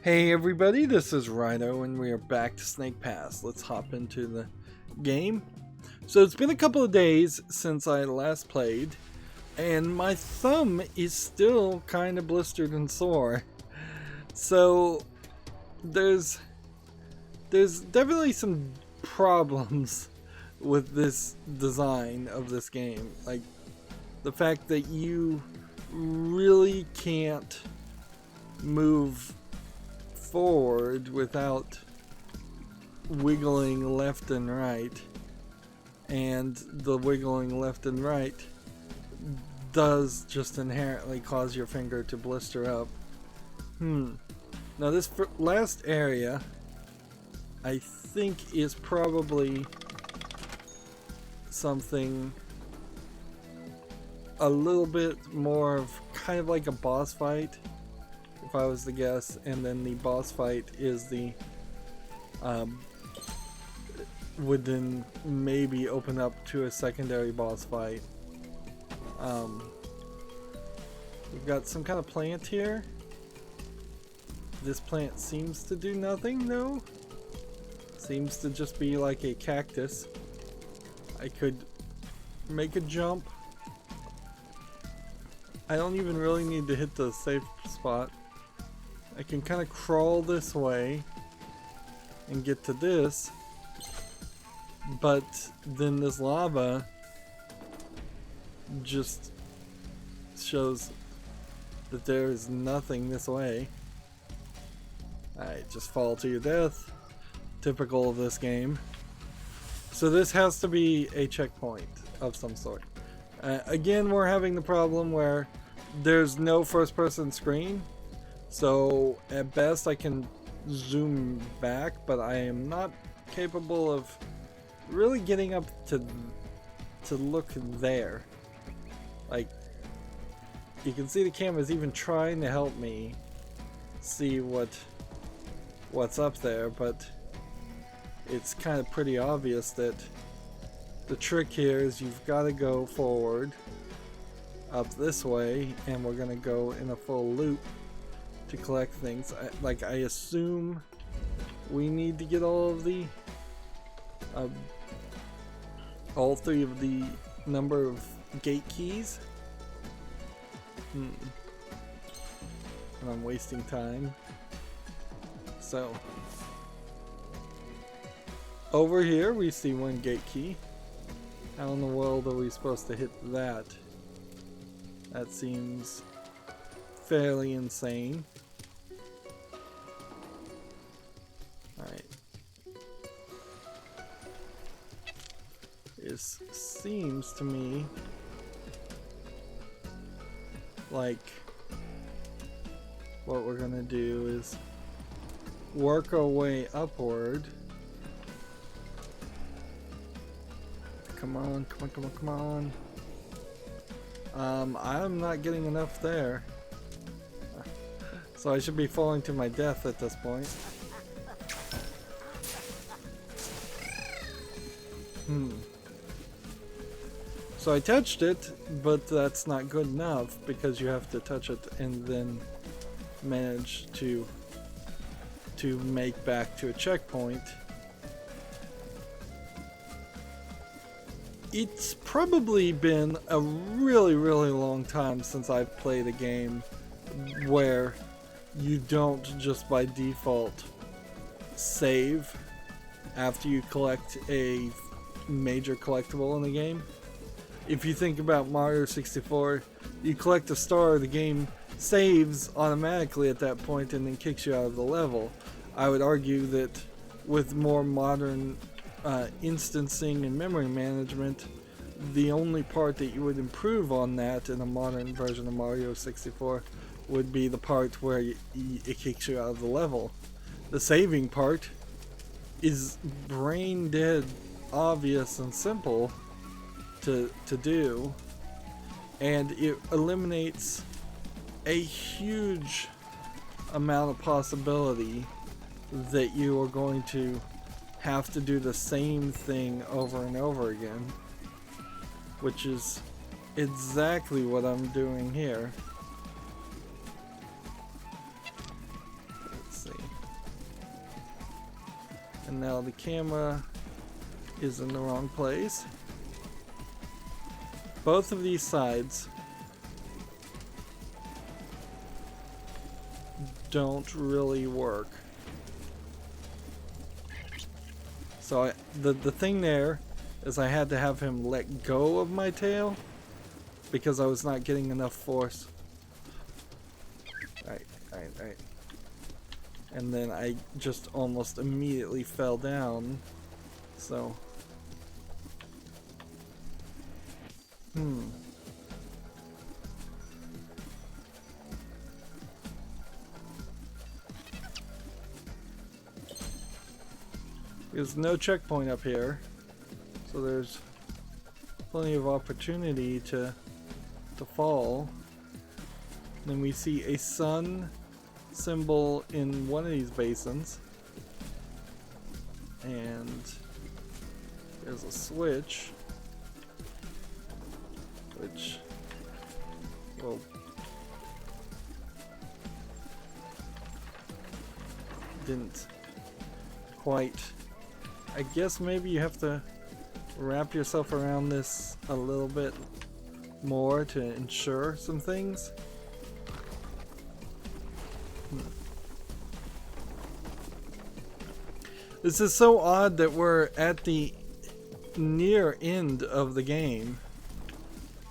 Hey everybody, this is Rydo and we are back to Snake Pass. Let's hop into the game. So it's been a couple of days since I last played, and my thumb is still kind of blistered and sore. So there's definitely some problems with this design of this game. Like the fact that you really can't move forward without wiggling left and right, and the wiggling left and right does just inherently cause your finger to blister up. Now this last area I think is probably something a little bit more of kind of like a boss fight, if I was to guess, and then the boss fight is the would then maybe open up to a secondary boss fight. We've got some kind of plant here. This plant seems to do nothing though. Seems to just be like a cactus. I could make a jump. I don't even really need to hit the safe spot. I can kind of crawl this way and get to this, but then this lava just shows that there is nothing this way. Alright, just fall to your death. Typical of this game. So this has to be a checkpoint of some sort. Again, we're having the problem where there's no first person screen. So at best I can zoom back, but I am not capable of really getting up to look there. Like, you can see the camera's even trying to help me see what's up there, but it's kind of pretty obvious that the trick here is you've got to go forward up this way, and we're gonna go in a full loop to collect things. I assume we need to get all of the all three of the number of gate keys. And I'm wasting time. So over here we see one gate key. How in the world are we supposed to hit that? That seems fairly insane. Alright. This seems to me like what we're gonna do is work our way upward. Come on, come on, come on, come on. I'm not getting enough there. So I should be falling to my death at this point. So I touched it, but that's not good enough because you have to touch it and then manage to make back to a checkpoint. It's probably been a really long time since I've played a game where you don't just by default save after you collect a major collectible in the game. If you think about Mario 64, you collect a star, the game saves automatically at that point and then kicks you out of the level. I would argue that with more modern instancing and memory management, the only part that you would improve on that in a modern version of Mario 64 would be the part where it kicks you out of the level. The saving part is brain dead obvious and simple to do, and it eliminates a huge amount of possibility that you are going to have to do the same thing over and over again, which is exactly what I'm doing here. Let's see. And now the camera is in the wrong place. Both of these sides don't really work. So the thing there is I had to have him let go of my tail because I was not getting enough force. Right. And then I just almost immediately fell down. So there's no checkpoint up here, so there's plenty of opportunity to fall. Then we see a sun symbol in one of these basins, and there's a switch which will didn't quite. I guess maybe you have to wrap yourself around this a little bit more to ensure some things. This is so odd that we're at the near end of the game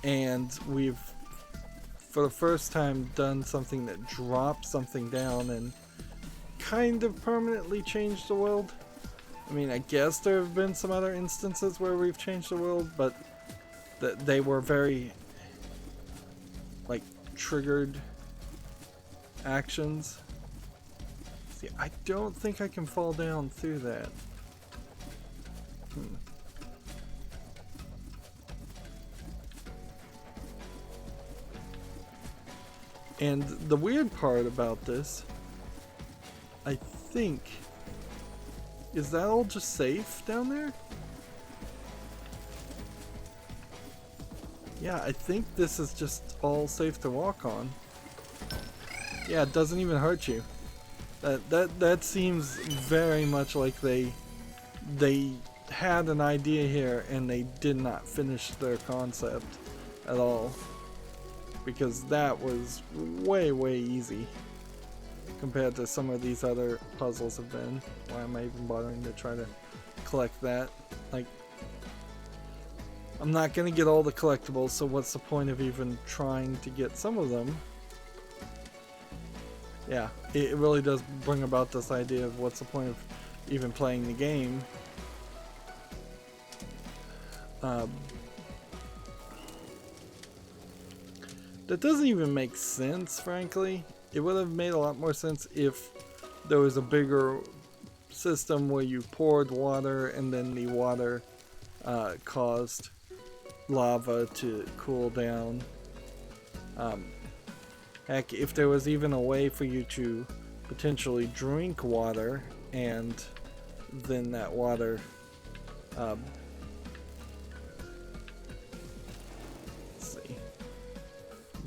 and we've for the first time done something that dropped something down and kind of permanently changed the world. I mean, I guess there have been some other instances where we've changed the world, but they were very like triggered actions. See, I don't think I can fall down through that. And the weird part about this, I think, is that all just safe down there? Yeah, I think this is just all safe to walk on. Yeah, it doesn't even hurt you. That seems very much like they had an idea here and they did not finish their concept at all, because that was way easy compared to some of these other puzzles have been. Why am I even bothering to try to collect that? Like, I'm not gonna get all the collectibles, so what's the point of even trying to get some of them? Yeah, it really does bring about this idea of what's the point of even playing the game. That doesn't even make sense, frankly. It would have made a lot more sense if there was a bigger system where you poured water and then the water caused lava to cool down. Heck, if there was even a way for you to potentially drink water and then that water let's see,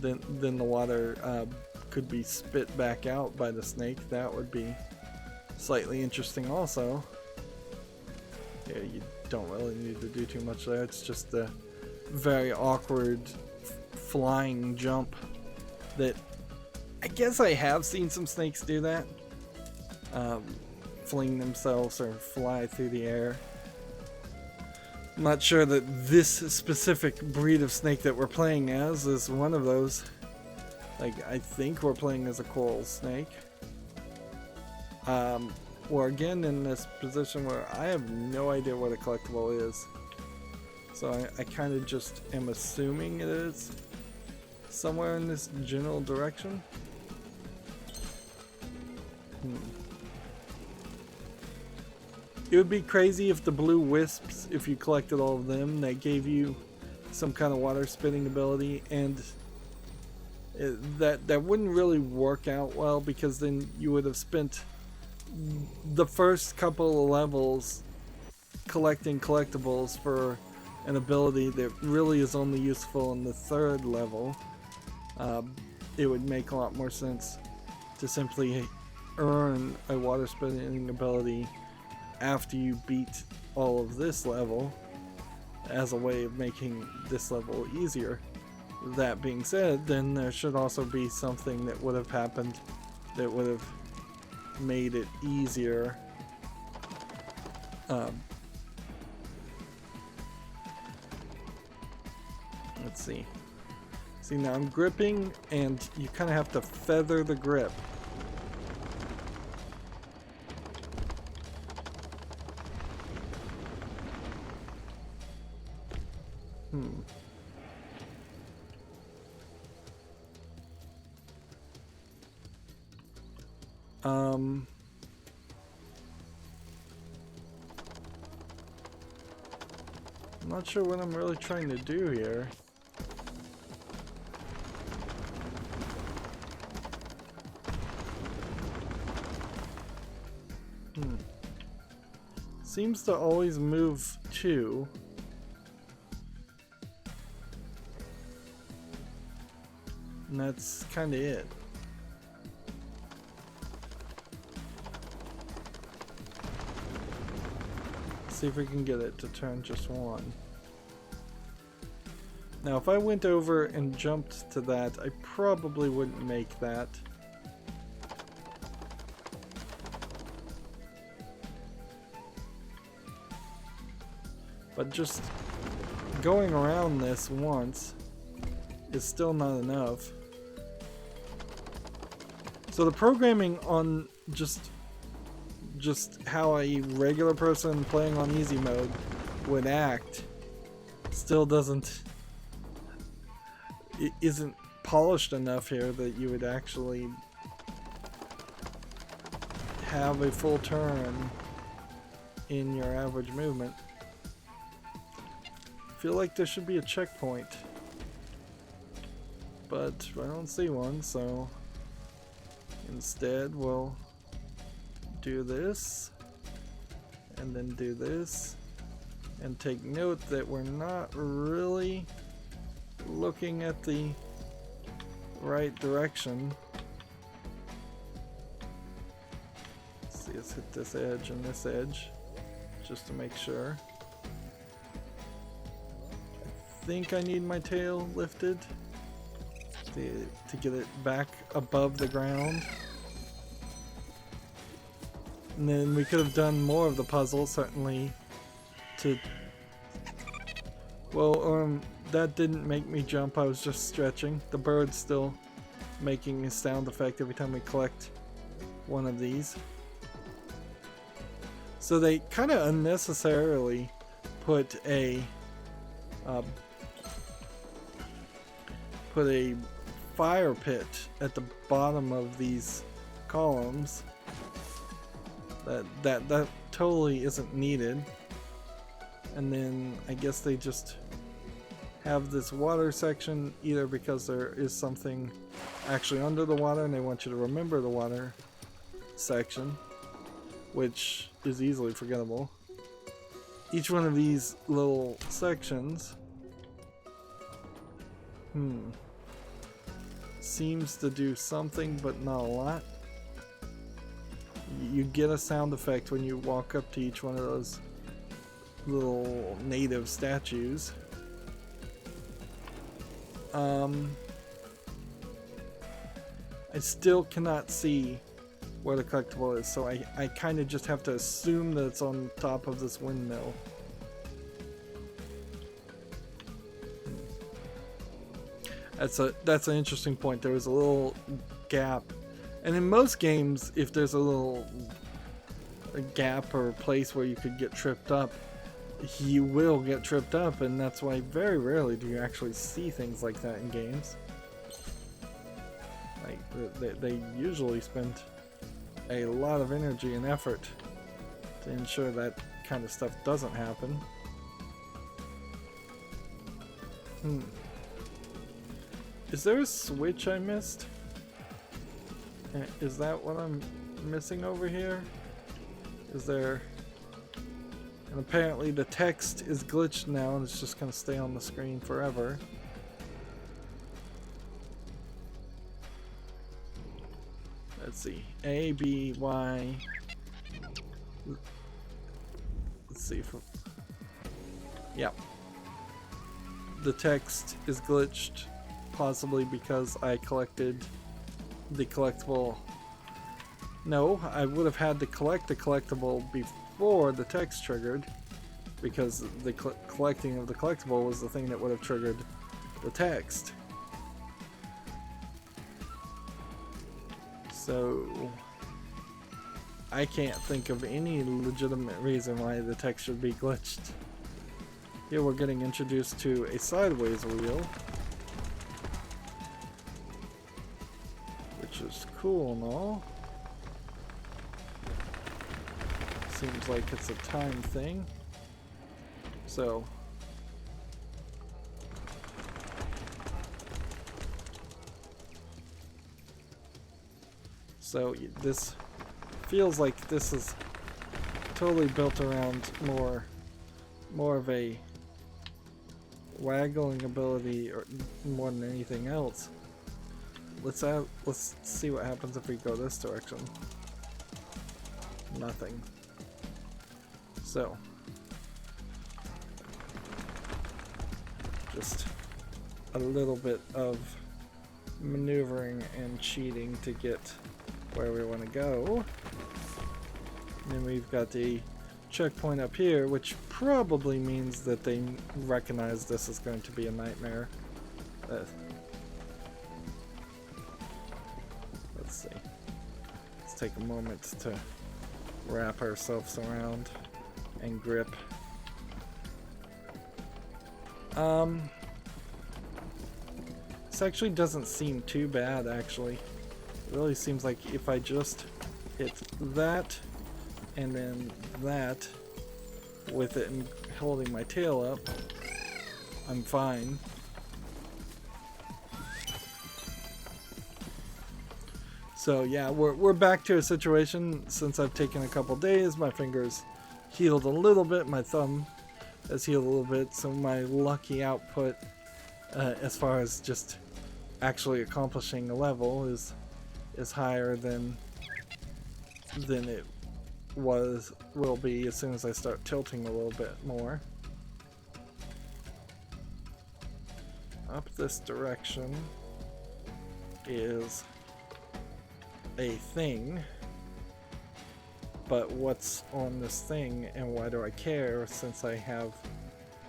then the water could be spit back out by the snake, that would be slightly interesting also. Yeah, you don't really need to do too much there. It's just a very awkward flying jump that I guess I have seen some snakes do that. Fling themselves or fly through the air. I'm not sure that this specific breed of snake that we're playing as is one of those. Like, I think we're playing as a coral snake. We're again in this position where I have no idea what a collectible is. So I kind of just am assuming it is somewhere in this general direction. It would be crazy if the blue wisps, if you collected all of them, they gave you some kind of water spitting ability, and that wouldn't really work out well, because then you would have spent the first couple of levels collecting collectibles for an ability that really is only useful in the third level. It would make a lot more sense to simply earn a water spitting ability after you beat all of this level as a way of making this level easier. That being said, then there should also be something that would have happened that would have made it easier. Let's see. See, now I'm gripping, and you kind of have to feather the grip. I'm not sure what I'm really trying to do here. Seems to always move two. And that's kind of it. See if we can get it to turn just one. Now if I went over and jumped to that, I probably wouldn't make that. But just going around this once is still not enough. So the programming on just how a regular person playing on easy mode would act still isn't polished enough here that you would actually have a full turn in your average movement. I feel like there should be a checkpoint, but I don't see one, so instead we'll do this and then do this, and take note that we're not really looking at the right direction. Let's see, let's hit this edge and this edge just to make sure. I think I need my tail lifted to get it back above the ground. And then we could have done more of the puzzle, certainly, well, that didn't make me jump, I was just stretching. The bird's still making a sound effect every time we collect one of these. So they kind of unnecessarily put a fire pit at the bottom of these columns. That totally isn't needed. And then I guess they just have this water section either because there is something actually under the water and they want you to remember the water section, which is easily forgettable. Each one of these little sections seems to do something, but not a lot. You get a sound effect when you walk up to each one of those little native statues. I still cannot see where the collectible is, so I kind of just have to assume that it's on top of this windmill. That's an interesting point. There was a little gap, and in most games, if there's a gap or a place where you could get tripped up, you will get tripped up, and that's why very rarely do you actually see things like that in games. Like they usually spend a lot of energy and effort to ensure that kind of stuff doesn't happen. Is there a switch I missed? Is that what I'm missing over here? Is there... And apparently the text is glitched now and it's just going to stay on the screen forever. Let's see. A, B, Y. let's see if, yeah. The text is glitched, possibly because I collected the collectible. No, I would have had to collect the collectible before the text triggered, because the collecting of the collectible was the thing that would have triggered the text. So I can't think of any legitimate reason why the text should be glitched. Here we're getting introduced to a sideways wheel, which is cool and all. Seems like it's a time thing. So this feels like this is totally built around more of a waggling ability, or more than anything else. Let's see what happens if we go this direction. Nothing. So just a little bit of maneuvering and cheating to get where we want to go. And then we've got the checkpoint up here, which probably means that they recognize this is going to be a nightmare. Let's see. Let's take a moment to wrap ourselves around and grip. This actually doesn't seem too bad, actually. It really seems like if I just hit that and then that with it and holding my tail up, I'm fine. So yeah, we're back to a situation. Since I've taken a couple days, my fingers healed a little bit, my thumb has healed a little bit, so my lucky output as far as just actually accomplishing a level is higher than it will be as soon as I start tilting a little bit more. Up this direction is a thing, but what's on this thing and why do I care since I have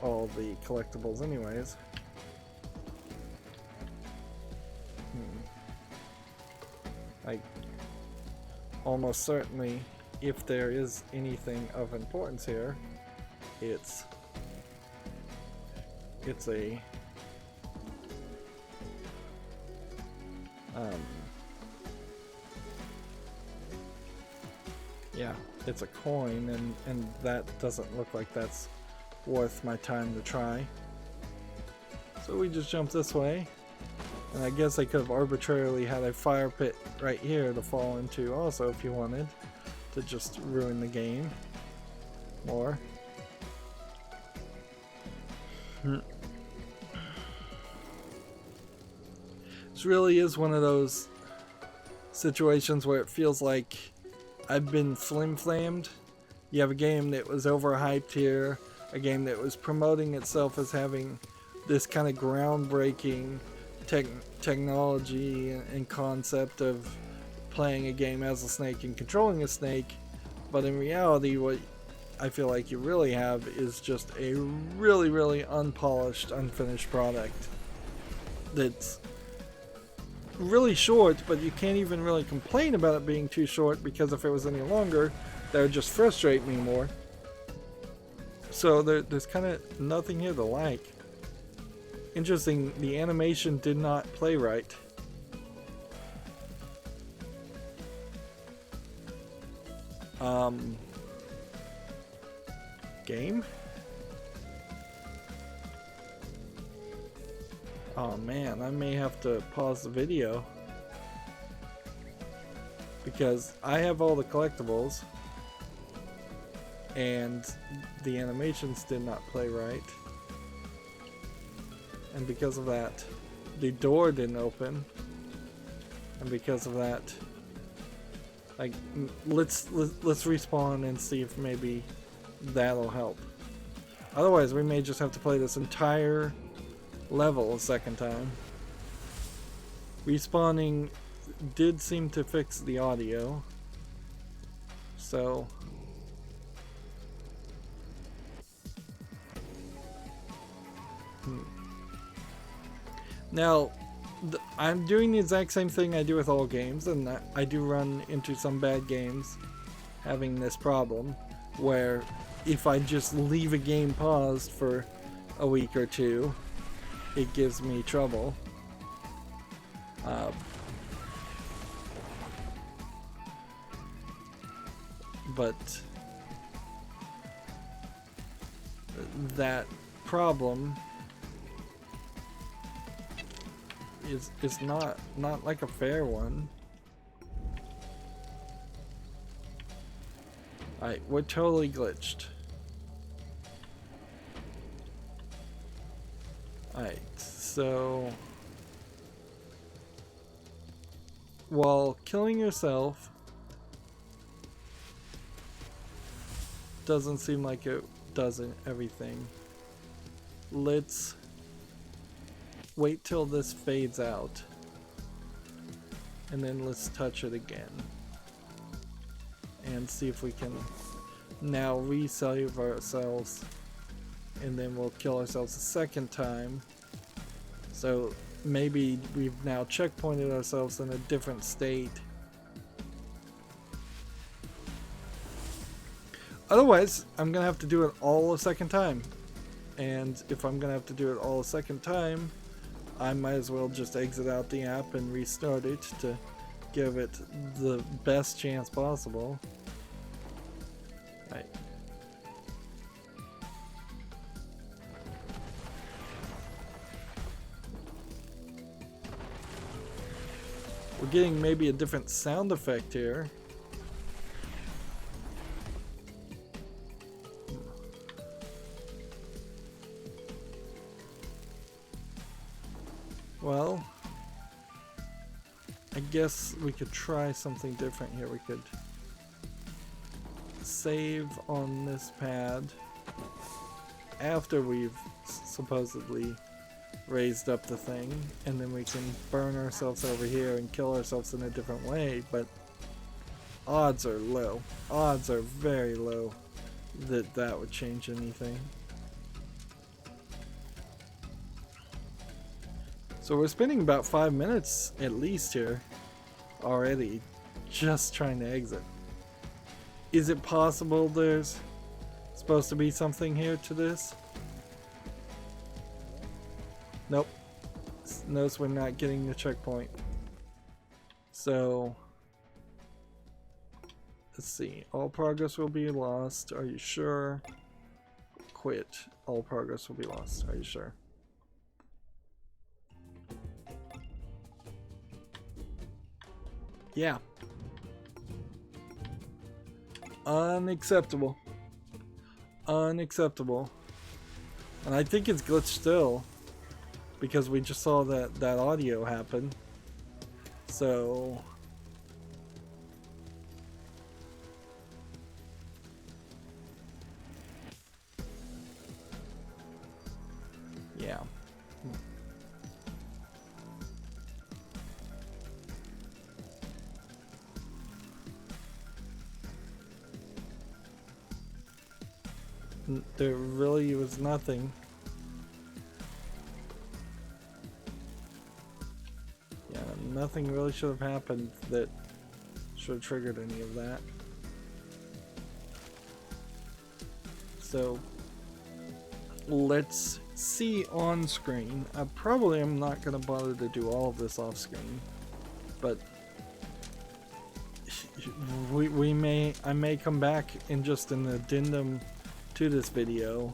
all the collectibles anyways? Like, almost certainly, if there is anything of importance here, it's a yeah, it's a coin, and that doesn't look like that's worth my time to try. So we just jump this way. And I guess I could have arbitrarily had a fire pit right here to fall into also if you wanted to just ruin the game more. This really is one of those situations where it feels like I've been flim-flammed. You have a game that was overhyped here, a game that was promoting itself as having this kind of groundbreaking technology and concept of playing a game as a snake and controlling a snake, but in reality what I feel like you really have is just a really, really unpolished, unfinished product that's really short, but you can't even really complain about it being too short, because if it was any longer that would just frustrate me more. So there's kind of nothing here to like. Interesting, the animation did not play right. Game? Oh man, I may have to pause the video because I have all the collectibles and the animations did not play right. And because of that, the door didn't open. And because of that, like, let's respawn and see if maybe that'll help. Otherwise, we may just have to play this entire level a second time. Respawning did seem to fix the audio, so now I'm doing the exact same thing I do with all games, and I do run into some bad games having this problem, where if I just leave a game paused for a week or two, it gives me trouble. But that problem is not like a fair one. Alright, we're totally glitched. Alright, so while killing yourself doesn't seem like it does everything, let's wait till this fades out and then let's touch it again and see if we can now resave ourselves, and then we'll kill ourselves a second time. So maybe we've now checkpointed ourselves in a different state. Otherwise, I'm gonna have to do it all a second time. And if I'm gonna have to do it all a second time, I might as well just exit out the app and restart it to give it the best chance possible. Right. We're getting maybe a different sound effect here. Well, I guess we could try something different here. We could save on this pad after we've supposedly raised up the thing, and then we can burn ourselves over here and kill ourselves in a different way, but odds are low. Odds are very low that that would change anything. So we're spending about 5 minutes at least here already just trying to exit. Is it possible there's supposed to be something here to this? Nope. Notice we're not getting the checkpoint. So let's see. All progress will be lost. Are you sure? Quit. All progress will be lost. Are you sure? Yeah. Unacceptable. Unacceptable. And I think it's glitched still, because we just saw that audio happen. So yeah. There really was nothing. Yeah, nothing really should have happened that should have triggered any of that. So let's see on screen. I probably am not going to bother to do all of this off screen, but I may come back in just an addendum to this video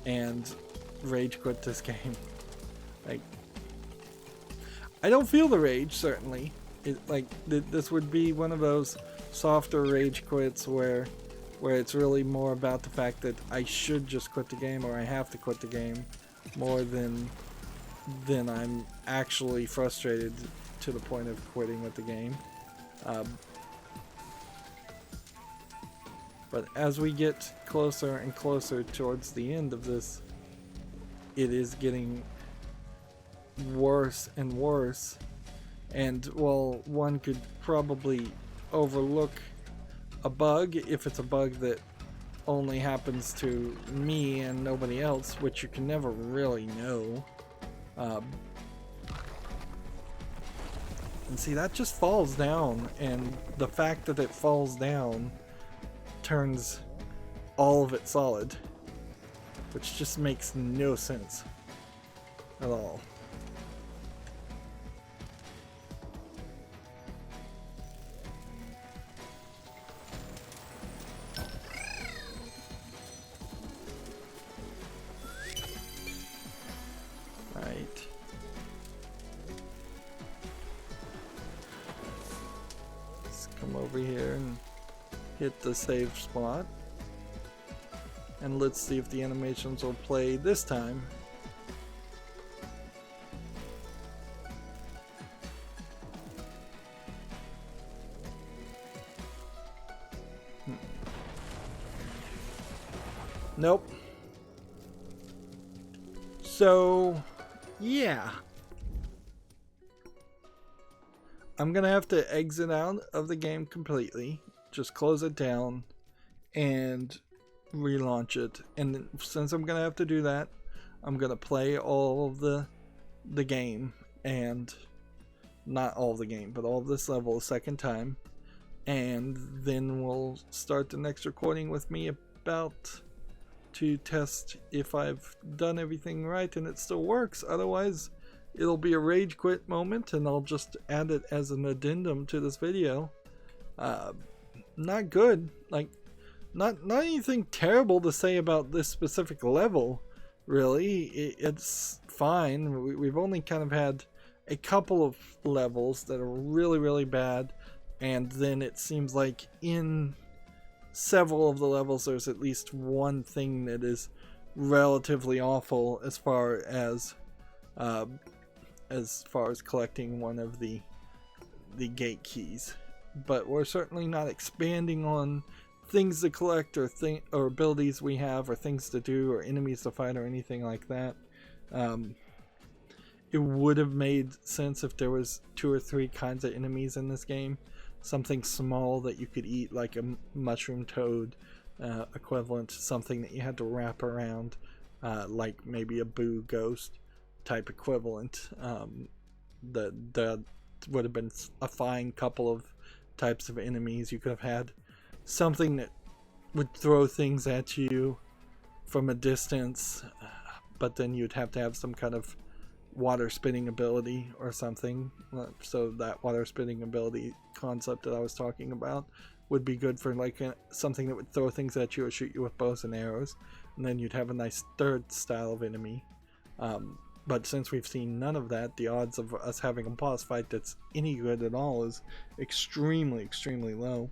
and rage quit this game. Like, I don't feel the rage, certainly. This would be one of those softer rage quits where it's really more about the fact that I should just quit the game, or I have to quit the game, more than I'm actually frustrated to the point of quitting with the game. But as we get closer and closer towards the end of this, it is getting worse and worse. And while one could probably overlook a bug, if it's a bug that only happens to me and nobody else, which you can never really know. And see, that just falls down, and the fact that it falls down turns all of it solid, which just makes no sense at all. Right. Let's come over here and hit the save spot. And let's see if the animations will play this time. Nope. So, yeah. I'm gonna have to exit out of the game completely. Just close it down and relaunch it. And since I'm gonna have to do that, I'm gonna play all of the game, and not all of the game, but all of this level a second time. And then we'll start the next recording with me about to test if I've done everything right and it still works. Otherwise, it'll be a rage quit moment, and I'll just add it as an addendum to this video. Not good. Like, not anything terrible to say about this specific level, really. It's fine. We've only kind of had a couple of levels that are really, really bad, and then it seems like in several of the levels there's at least one thing that is relatively awful as far as collecting one of the gate keys. But we're certainly not expanding on things to collect or abilities we have or things to do or enemies to fight or anything like that. It would have made sense if there was 2 or 3 kinds of enemies in this game. Something small that you could eat, like a mushroom toad equivalent to something that you had to wrap around, like maybe a boo ghost type equivalent. That would have been a fine couple of types of enemies. You could have had something that would throw things at you from a distance, but then you'd have to have some kind of water spitting ability or something. So that water spitting ability concept that I was talking about would be good for like something that would throw things at you or shoot you with bows and arrows, and then you'd have a nice third style of enemy. But since we've seen none of that, the odds of us having a boss fight that's any good at all is extremely, extremely low.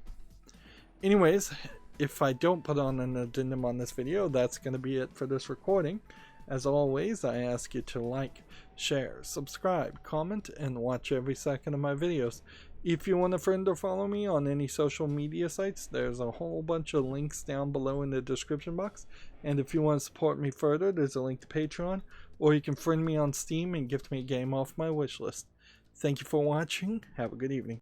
Anyways, if I don't put on an addendum on this video, that's going to be it for this recording. As always, I ask you to like, share, subscribe, comment, and watch every second of my videos. If you want a friend or follow me on any social media sites, there's a whole bunch of links down below in the description box. And if you want to support me further, there's a link to Patreon, or you can friend me on Steam and gift me a game off my wishlist. Thank you for watching. Have a good evening.